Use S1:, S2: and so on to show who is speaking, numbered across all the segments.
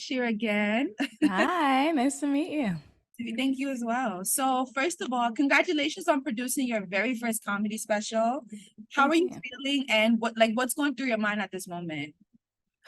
S1: Sasheer again.
S2: Hi, nice to meet you.
S1: Thank you as well. So, first of all, congratulations on producing your very first comedy special. How are
S2: Thank
S1: you
S2: you.
S1: feeling and what's going through your mind at this moment?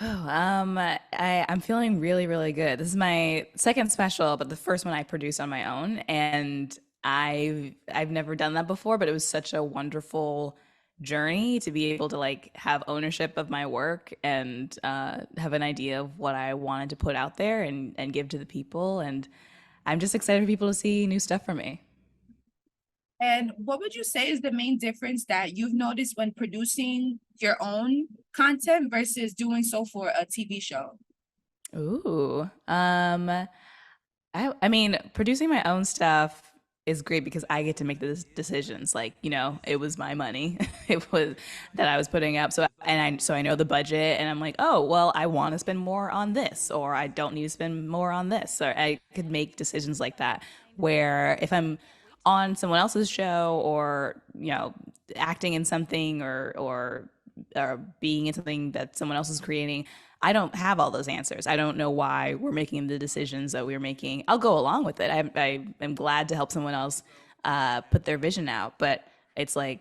S2: I'm feeling really, really good. This is my second special, but the first one I produced on my own, and I've never done that before, but it was such a wonderful journey to be able to like have ownership of my work and have an idea of what I wanted to put out there and give to the people, and I'm just excited for people to see new stuff from me.
S1: And what would you say is the main difference that you've noticed when producing your own content versus doing so for a TV show?
S2: Ooh. I mean, producing my own stuff is great because I get to make the decisions. Like, it was my money. It was that I was putting up. So I know the budget and I'm like, "Oh, well, I want to spend more on this or I don't need to spend more on this." Or I could make decisions like that where if I'm on someone else's show or, acting in something or being in something that someone else is creating, I don't have all those answers. I don't know why we're making the decisions that we're making. I'll go along with it. I am glad to help someone else put their vision out, but it's like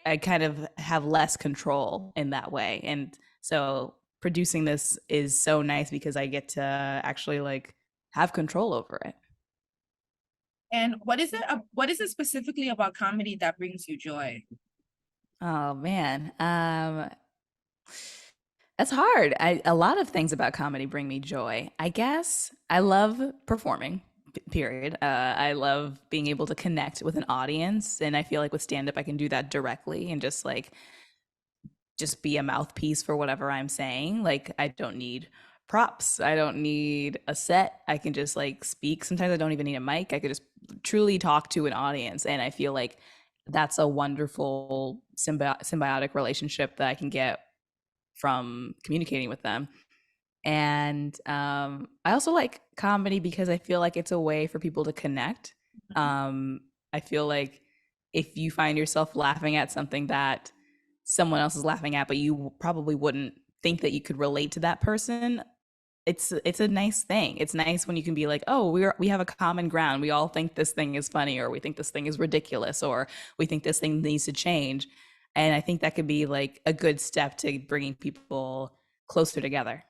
S2: I kind of have less control in that way. And so producing this is so nice because I get to actually like have control over it.
S1: And what is it specifically about comedy that brings you joy?
S2: Oh man. That's hard. A lot of things about comedy bring me joy. I guess I love performing, period. I love being able to connect with an audience. And I feel like with stand up, I can do that directly and just be a mouthpiece for whatever I'm saying. Like, I don't need props, I don't need a set. I can just like speak. Sometimes I don't even need a mic. I could just truly talk to an audience. And I feel like that's a wonderful symbiotic relationship that I can get from communicating with them. And I also like comedy because I feel like it's a way for people to connect. I feel like if you find yourself laughing at something that someone else is laughing at, but you probably wouldn't think that you could relate to that person, it's a nice thing. It's nice when you can be like, oh, we have a common ground. We all think this thing is funny, or we think this thing is ridiculous, or we think this thing needs to change. And I think that could be like a good step to bringing people closer together.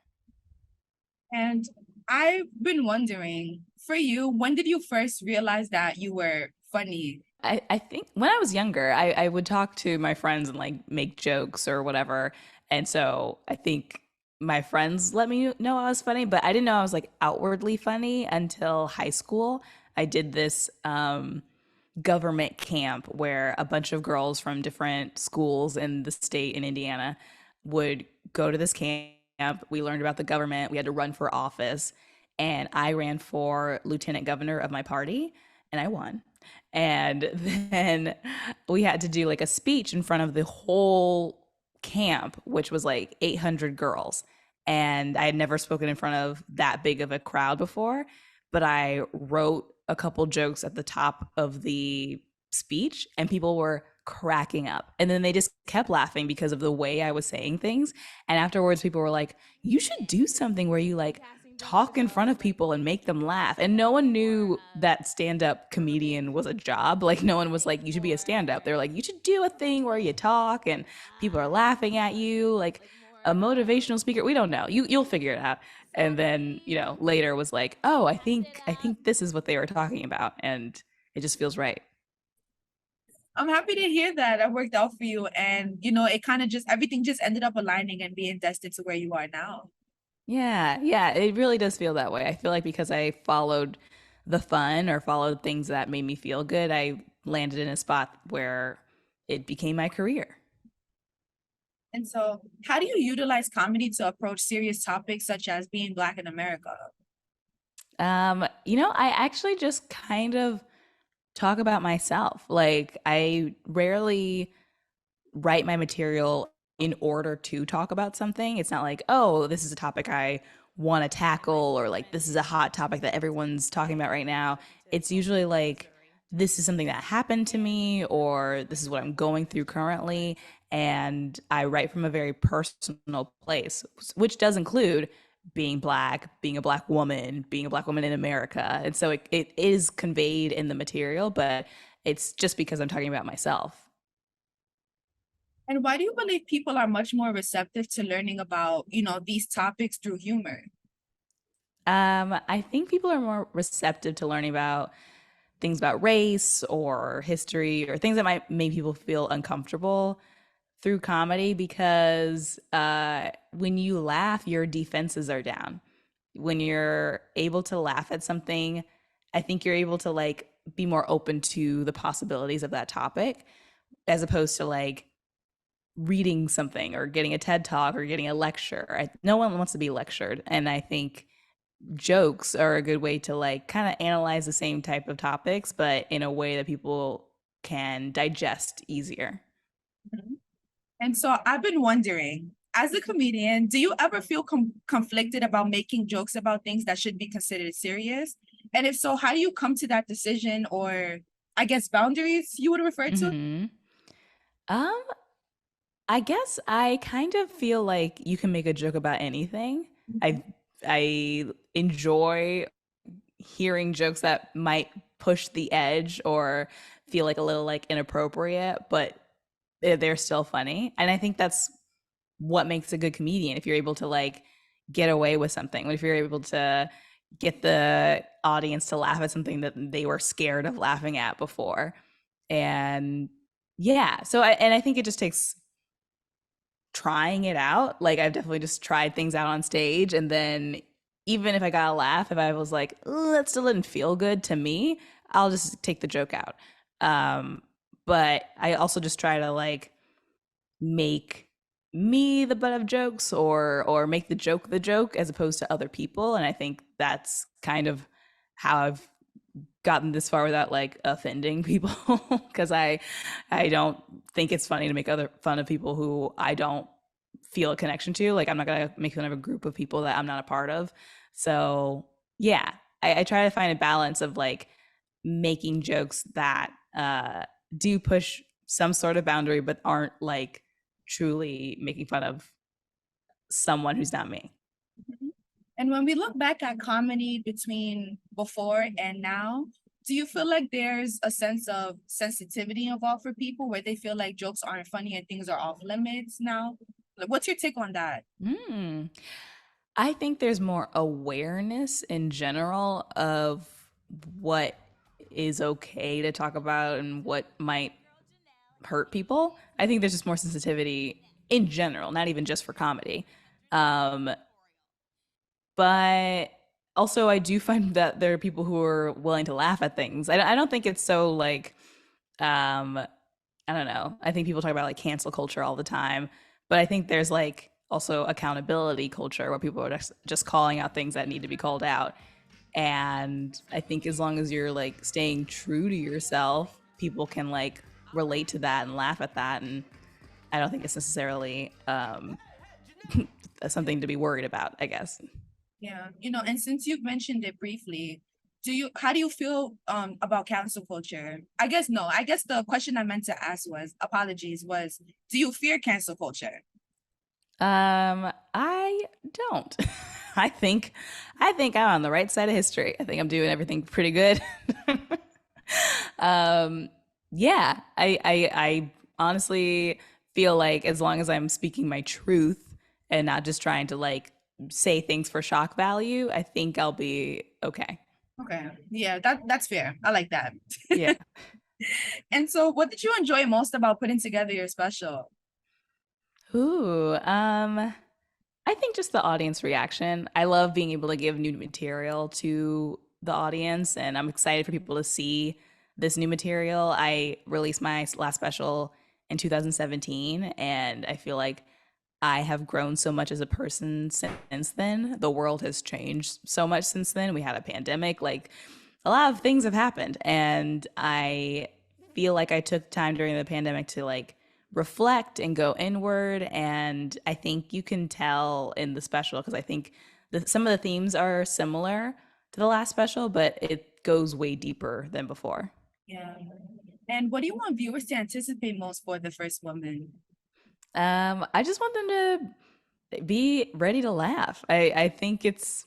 S1: And I've been wondering, for you, when did you first realize that you were funny?
S2: I think when I was younger, I would talk to my friends and like make jokes or whatever. And so I think my friends let me know I was funny, but I didn't know I was like outwardly funny until high school. I did this government camp where a bunch of girls from different schools in the state in Indiana would go to this camp. We learned about the government. We had to run for office. And I ran for lieutenant governor of my party and I won. And then we had to do like a speech in front of the whole camp, which was like 800 girls. And I had never spoken in front of that big of a crowd before, but I wrote a couple jokes at the top of the speech and people were cracking up. And then they just kept laughing because of the way I was saying things. And afterwards, people were like, you should do something where you like talk in front of people and make them laugh. And no one knew that stand up comedian was a job. Like, no one was like, you should be a stand up. They're like, you should do a thing where you talk and people are laughing at you. Like, a motivational speaker, we don't know, you'll figure it out. And then later was like, oh, I think this is what they were talking about, and it just feels right.
S1: I'm happy to hear that it worked out for you. And, it kind of just, everything just ended up aligning and being destined to where you are now.
S2: Yeah, it really does feel that way. I feel like because I followed the fun or followed things that made me feel good, I landed in a spot where it became my career.
S1: And so, how do you utilize comedy to approach serious topics such as being Black in America?
S2: I actually just kind of talk about myself. Like, I rarely write my material in order to talk about something. It's not like, oh, this is a topic I want to tackle, or like, this is a hot topic that everyone's talking about right now. It's usually like, this is something that happened to me, or this is what I'm going through currently. And I write from a very personal place, which does include being black, being a black woman, being a black woman in America. And so it is conveyed in the material, but it's just because I'm talking about myself.
S1: And why do you believe people are much more receptive to learning about, these topics through humor?
S2: I think people are more receptive to learning about things about race or history or things that might make people feel uncomfortable through comedy because when you laugh, your defenses are down. When you're able to laugh at something, I think you're able to like be more open to the possibilities of that topic as opposed to like reading something or getting a TED talk or getting a lecture. No one wants to be lectured. And I think jokes are a good way to like kind of analyze the same type of topics, but in a way that people can digest easier.
S1: Mhm. And so I've been wondering, as a comedian, do you ever feel conflicted about making jokes about things that should be considered serious? And if so, how do you come to that decision, or I guess boundaries you would refer to?
S2: Mm-hmm. Um, I guess I kind of feel like you can make a joke about anything.
S1: Mhm.
S2: I enjoy hearing jokes that might push the edge or feel like a little like inappropriate, but they're still funny. And I think that's what makes a good comedian if you're able to like get away with something. If you're able to get the audience to laugh at something that they were scared of laughing at before. And yeah, I think it just takes trying it out. Like I've definitely just tried things out on stage and then even if I got a laugh, if I was like, "Ooh, that still didn't feel good to me, I'll just take the joke out. Um, but I also just try to like make me the butt of jokes or make the joke as opposed to other people. And I think that's kind of how I've gotten this far without like offending people because I don't think it's funny to make other fun of people who I don't feel a connection to. Like I'm not gonna make fun of a group of people that I'm not a part of. So yeah, I try to find a balance of like making jokes that do push some sort of boundary but aren't like truly making fun of someone who's not me.
S1: Mhm. And when we look back at comedy between before and now, do you feel like there's a sense of sensitivity involved for people where they feel like jokes aren't funny and things are off limits now? Like, what's your take on that?
S2: Mm. I think there's more awareness in general of what is okay to talk about and what might hurt people. I think there's just more sensitivity in general, not even just for comedy. Um, but also, I do find that there are people who are willing to laugh at things. I don't think it's so like, um, I don't know. I think people talk about like cancel culture all the time, but I think there's like also accountability culture where people are just calling out things that need to be called out. And I think as long as you're like staying true to yourself, people can like relate to that and laugh at that. And I don't think it's necessarily something to be worried about, I guess.
S1: Yeah, and since you've mentioned it briefly, how do you feel about cancel culture? I guess the question I meant to ask was, apologies, was do you fear cancel culture?
S2: I don't. I think I think I'm on the right side of history. I think I'm doing everything pretty good. um, yeah, I honestly feel like as long as I'm speaking my truth and not just trying to like say things for shock value, I think I'll be okay.
S1: Okay. Yeah, that's fair. I like that.
S2: Yeah.
S1: And so what did you enjoy most about putting together your special?
S2: Ooh, I think just the audience reaction. I love being able to give new material to the audience, and I'm excited for people to see this new material. I released my last special in 2017, and I feel like I have grown so much as a person since then. The world has changed so much since then. We had a pandemic, like a lot of things have happened, and I feel like I took time during the pandemic to like reflect and go inward. And I think you can tell in the special because I think some of the themes are similar to the last special, but it goes way deeper than before.
S1: Yeah. And what do you want viewers to anticipate most for the first woman?
S2: I just want them to be ready to laugh. I think it's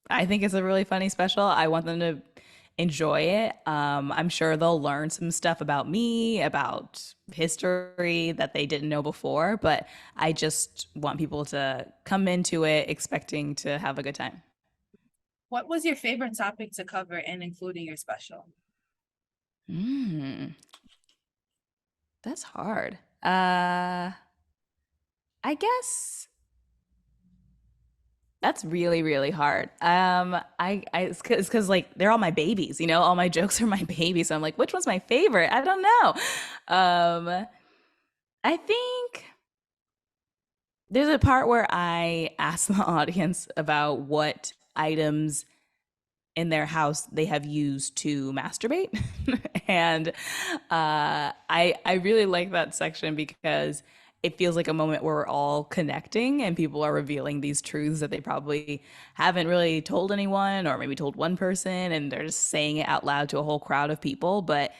S2: a really funny special. I want them to enjoy it. I'm sure they'll learn some stuff about me, about history that they didn't know before, but I just want people to come into it expecting to have a good time.
S1: What was your favorite topic to cover and including your special?
S2: Mm, that's hard. I guess that's really, really hard. It's because like they're all my babies, you know, all my jokes are my babies. So I'm like, which one's my favorite? I don't know. I think there's a part where I ask the audience about what items in their house they have used to masturbate. And I really like that section because it feels like a moment where we're all connecting and people are revealing these truths that they probably haven't really told anyone or maybe told one person and they're just saying it out loud to a whole crowd of people. But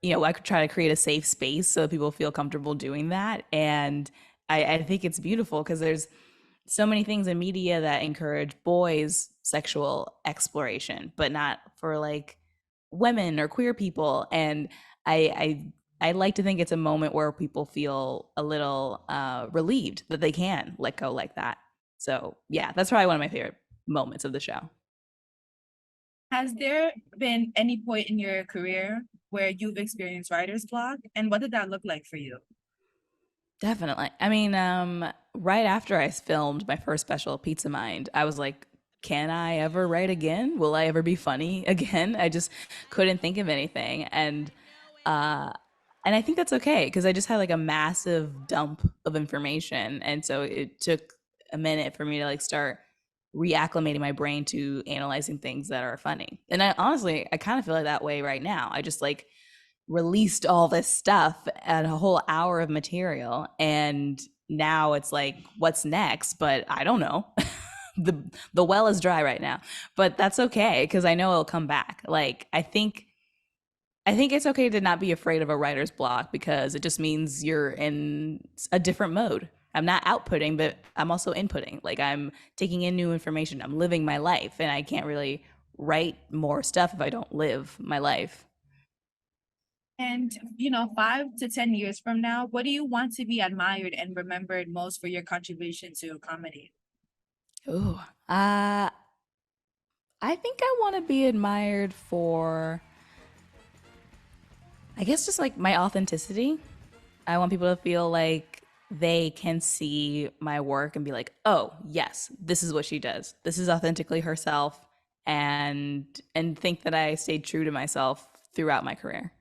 S2: you know, I could try to create a safe space so that people feel comfortable doing that. And I think it's beautiful because there's so many things in media that encourage boys' sexual exploration, but not for like women or queer people. And I like to think it's a moment where people feel a little relieved that they can let go like that. So yeah, that's probably one of my favorite moments of the show.
S1: Has there been any point in your career where you've experienced writer's block? And what did that look like for you?
S2: Definitely. I mean, right after I filmed my first special, Pizza Mind, I was like, can I ever write again? Will I ever be funny again? I just couldn't think of anything. Uh, and I think that's okay because I just had like a massive dump of information. And so it took a minute for me to like start reacclimating my brain to analyzing things that are funny. And I honestly, I kind of feel like that way right now. I just like released all this stuff and a whole hour of material and now it's like what's next, but I don't know. The well is dry right now, but that's okay because I know it'll come back. Like I think it's okay to not be afraid of a writer's block because it just means you're in a different mode. I'm not outputting, but I'm also inputting. Like I'm taking in new information. I'm living my life and I can't really write more stuff if I don't live my life.
S1: And, you know, 5 to 10 years from now, what do you want to be admired and remembered most for your contribution to comedy?
S2: Ooh, I think I want to be admired for, I guess, just like my authenticity. I want people to feel like they can see my work and be like, oh, yes, this is what she does. This is authentically herself, and think that I stayed true to myself throughout my career.